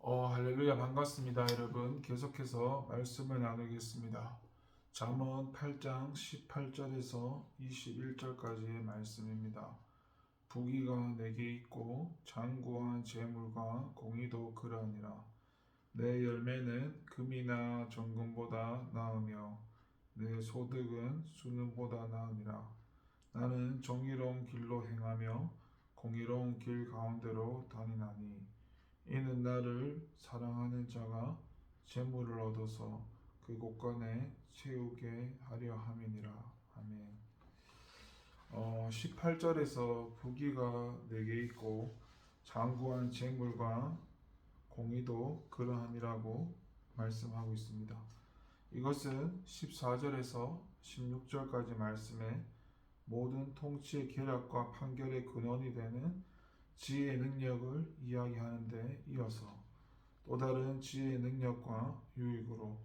할렐루야 반갑습니다. 여러분 계속해서 말씀을 나누겠습니다. 잠언 8장 18절에서 21절까지의 말씀입니다. 부귀가 내게 있고 장구한 재물과 공의도 그러하니라. 내 열매는 금이나 정금보다 나으며 내 소득은 수능보다 나으니라. 나는 정의로운 길로 행하며 공의로운 길 가운데로 다니나니 이는 나를 사랑하는 자가 재물을 얻어서 그 곳간에 채우게 하려 함이니라. 아멘. 18절에서 부귀가 내게 있고 장구한 재물과 공의도 그러함이라고 말씀하고 있습니다. 이것은 14절에서 16절까지 말씀에 모든 통치의 계략과 판결의 근원이 되는 지혜의 능력을 이야기하는 데 이어서 또 다른 지혜의 능력과 유익으로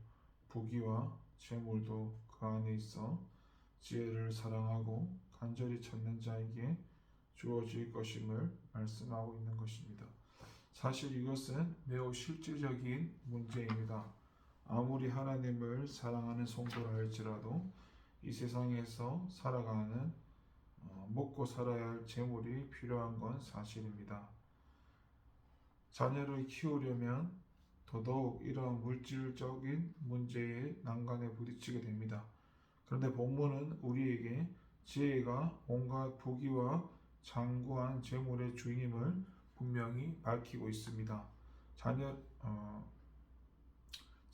부귀와 재물도 그 안에 있어 지혜를 사랑하고 간절히 찾는 자에게 주어질 것임을 말씀하고 있는 것입니다. 사실 이것은 매우 실질적인 문제입니다. 아무리 하나님을 사랑하는 성도라 할지라도 이 세상에서 살아가는 먹고 살아야 할 재물이 필요한 건 사실입니다. 자녀를 키우려면 더더욱 이러한 물질적인 문제에 난간에 부딪히게 됩니다. 그런데 본문은 우리에게 지혜가 온갖 부귀와 장구한 재물의 주인임을 분명히 밝히고 있습니다.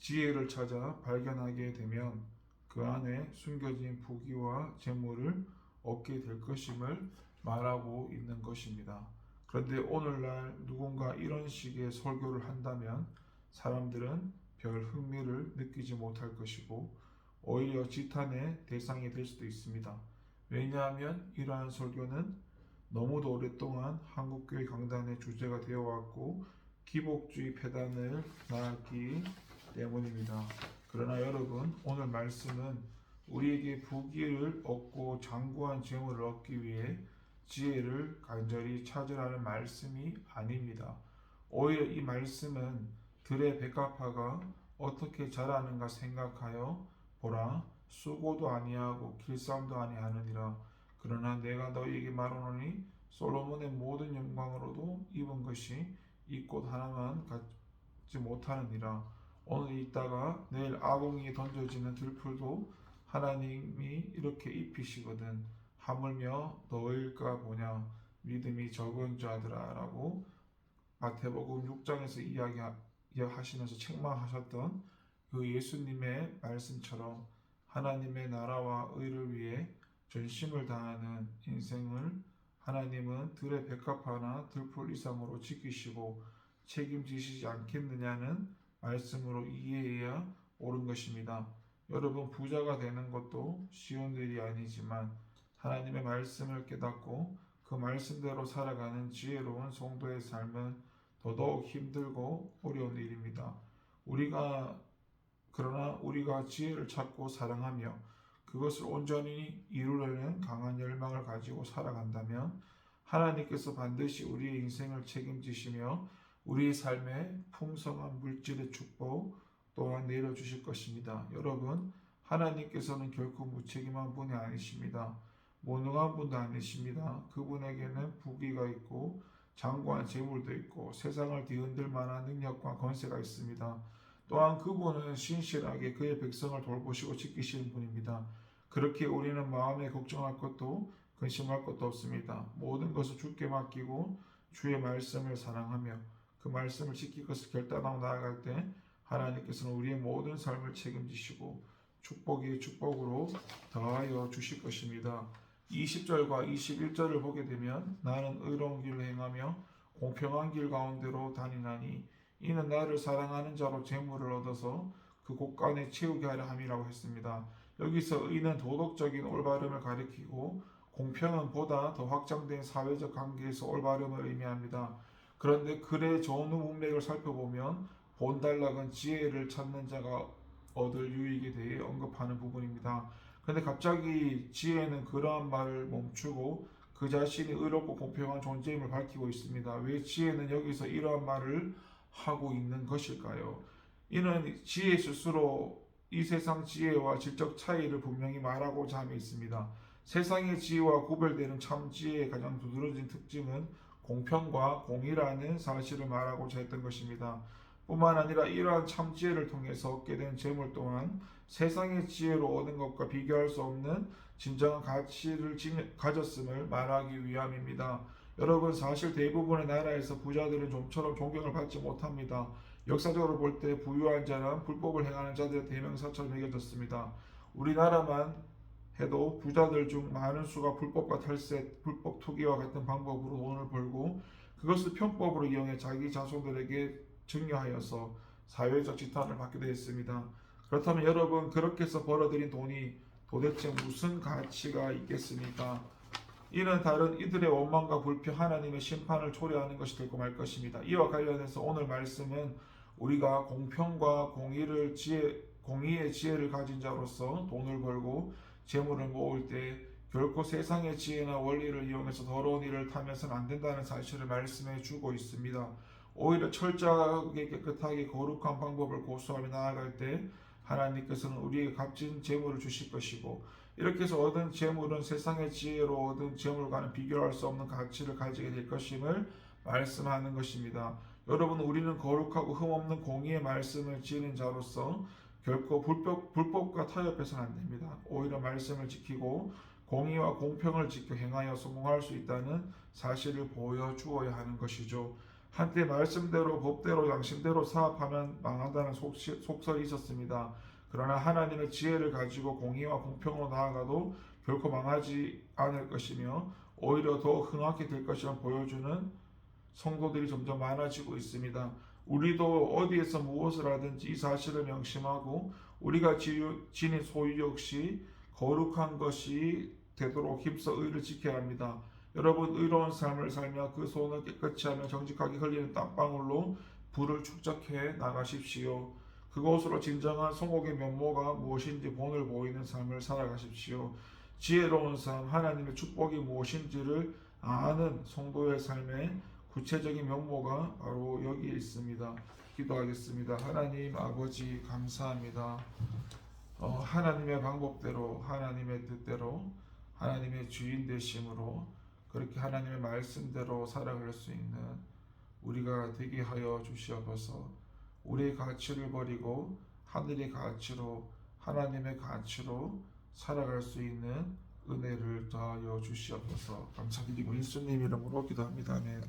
지혜를 찾아 발견하게 되면 그 안에 숨겨진 부귀와 재물을 얻게 될 것임을 말하고 있는 것입니다. 그런데 오늘날 누군가 이런 식의 설교를 한다면 사람들은 별 흥미를 느끼지 못할 것이고 오히려 지탄의 대상이 될 수도 있습니다. 왜냐하면 이러한 설교는 너무도 오랫동안 한국교회 강단의 주제가 되어왔고 기복주의 폐단을 낳았기 때문입니다. 그러나 여러분, 오늘 말씀은 우리에게 부귀를 얻고 장구한 재물을 얻기 위해 지혜를 간절히 찾으라는 말씀이 아닙니다. 오히려 이 말씀은 들의 백합화가 어떻게 자라는가 생각하여 보라, 수고도 아니하고 길쌈도 아니하느니라. 그러나 내가 너희에게 말하노니 솔로몬의 모든 영광으로도 입은 것이 이 꽃 하나만 갖지 못하느니라. 오늘 있다가 내일 아궁이에 던져지는 들풀도 하나님이 이렇게 입히시거든 하물며 너일까 보냐 믿음이 적은 자들아 라고 마태복음 6장에서 이야기하시면서 책망하셨던 그 예수님의 말씀처럼 하나님의 나라와 의를 위해 전심을 다하는 인생을 하나님은 들의 백합화나 들풀 이상으로 지키시고 책임지시지 않겠느냐는 말씀으로 이해해야 옳은 것입니다. 여러분, 부자가 되는 것도 쉬운 일이 아니지만 하나님의 말씀을 깨닫고 그 말씀대로 살아가는 지혜로운 성도의 삶은 더더욱 힘들고 어려운 일입니다. 그러나 우리가 지혜를 찾고 사랑하며 그것을 온전히 이루려는 강한 열망을 가지고 살아간다면 하나님께서 반드시 우리의 인생을 책임지시며 우리의 삶에 풍성한 물질의 축복 또한 내려주실 것입니다. 여러분, 하나님께서는 결코 무책임한 분이 아니십니다. 무능한 분도 아니십니다. 그분에게는 부귀가 있고 장구한 재물도 있고 세상을 뒤흔들 만한 능력과 권세가 있습니다. 또한 그분은 신실하게 그의 백성을 돌보시고 지키시는 분입니다. 그렇게 우리는 마음에 걱정할 것도 근심할 것도 없습니다. 모든 것을 주께 맡기고 주의 말씀을 사랑하며 그 말씀을 지킬 것을 결단하고 나아갈 때 하나님께서는 우리의 모든 삶을 책임지시고 축복이 축복으로 더하여 주실 것입니다. 20절과 21절을 보게 되면 나는 의로운 길을 행하며 공평한 길 가운데로 다니나니 이는 나를 사랑하는 자로 재물을 얻어서 그 곳간에 채우게 하려 함이라고 했습니다. 여기서 의는 도덕적인 올바름을 가리키고 공평은 보다 더 확장된 사회적 관계에서 올바름을 의미합니다. 그런데 글의 전후 문맥을 살펴보면 본단락은 지혜를 찾는 자가 얻을 유익에 대해 언급하는 부분입니다. 그런데 갑자기 지혜는 그러한 말을 멈추고 그 자신이 의롭고 공평한 존재임을 밝히고 있습니다. 왜 지혜는 여기서 이러한 말을 하고 있는 것일까요? 이는 지혜 스스로 이 세상 지혜와 질적 차이를 분명히 말하고자 함에 있습니다. 세상의 지혜와 구별되는 참 지혜의 가장 두드러진 특징은 공평과 공의라는 사실을 말하고자 했던 것입니다. 뿐만 아니라 이러한 참 지혜를 통해서 얻게 된 재물 또한 세상의 지혜로 얻은 것과 비교할 수 없는 진정한 가치를 가졌음을 말하기 위함입니다. 여러분, 사실 대부분의 나라에서 부자들은 좀처럼 존경을 받지 못합니다. 역사적으로 볼 때 부유한 자는 불법을 행하는 자들의 대명사처럼 여겨졌습니다. 우리나라만 해도 부자들 중 많은 수가 불법과 탈세, 불법 투기와 같은 방법으로 돈을 벌고 그것을 편법으로 이용해 자기 자손들에게 증여하여서 사회적 지탄을 받게 되었습니다. 그렇다면 여러분, 그렇게 해서 벌어들인 돈이 도대체 무슨 가치가 있겠습니까? 이는 다른 이들의 원망과 불평, 하나님의 심판을 초래하는 것이 되고 말 것입니다. 이와 관련해서 오늘 말씀은 우리가 공평과 공의의 지혜를 가진 자로서 돈을 벌고 재물을 모을 때 결코 세상의 지혜나 원리를 이용해서 더러운 일을 타면서는 안 된다는 사실을 말씀해 주고 있습니다. 오히려 철저하게 깨끗하게 거룩한 방법을 고수하며 나아갈 때 하나님께서는 우리에게 값진 재물을 주실 것이고, 이렇게 해서 얻은 재물은 세상의 지혜로 얻은 재물과는 비교할 수 없는 가치를 가지게 될 것임을 말씀하는 것입니다. 여러분, 우리는 거룩하고 흠없는 공의의 말씀을 지닌 자로서 결코 불법과 타협해서는 안 됩니다. 오히려 말씀을 지키고 공의와 공평을 지켜 행하여 성공할 수 있다는 사실을 보여주어야 하는 것이죠. 한때 말씀대로 법대로 양심대로 사업하면 망한다는 속설이 있었습니다. 그러나 하나님의 지혜를 가지고 공의와 공평으로 나아가도 결코 망하지 않을 것이며 오히려 더 흥하게 될 것이라 보여주는 성도들이 점점 많아지고 있습니다. 우리도 어디에서 무엇을 하든지 이 사실을 명심하고 우리가 지닌 소유 역시 거룩한 것이 되도록 힘써 의를 지켜야 합니다. 여러분, 의로운 삶을 살며 그 손을 깨끗이 하며 정직하게 흘리는 땀방울로 불을 축적해 나가십시오. 그것으로 진정한 성옥의 면모가 무엇인지 본을 보이는 삶을 살아가십시오. 지혜로운 삶, 하나님의 축복이 무엇인지를 아는 성도의 삶의 구체적인 면모가 바로 여기에 있습니다. 기도하겠습니다. 하나님 아버지, 감사합니다. 하나님의 방법대로, 하나님의 뜻대로, 하나님의 주인 되심으로 그렇게 하나님의 말씀대로 살아갈 수 있는 우리가 되게 하여 주시옵소서. 우리의 가치를 버리고 하늘의 가치로, 하나님의 가치로 살아갈 수 있는 은혜를 더하여 주시옵소서. 감사드리고 예수님 이름으로 기도합니다. 아멘.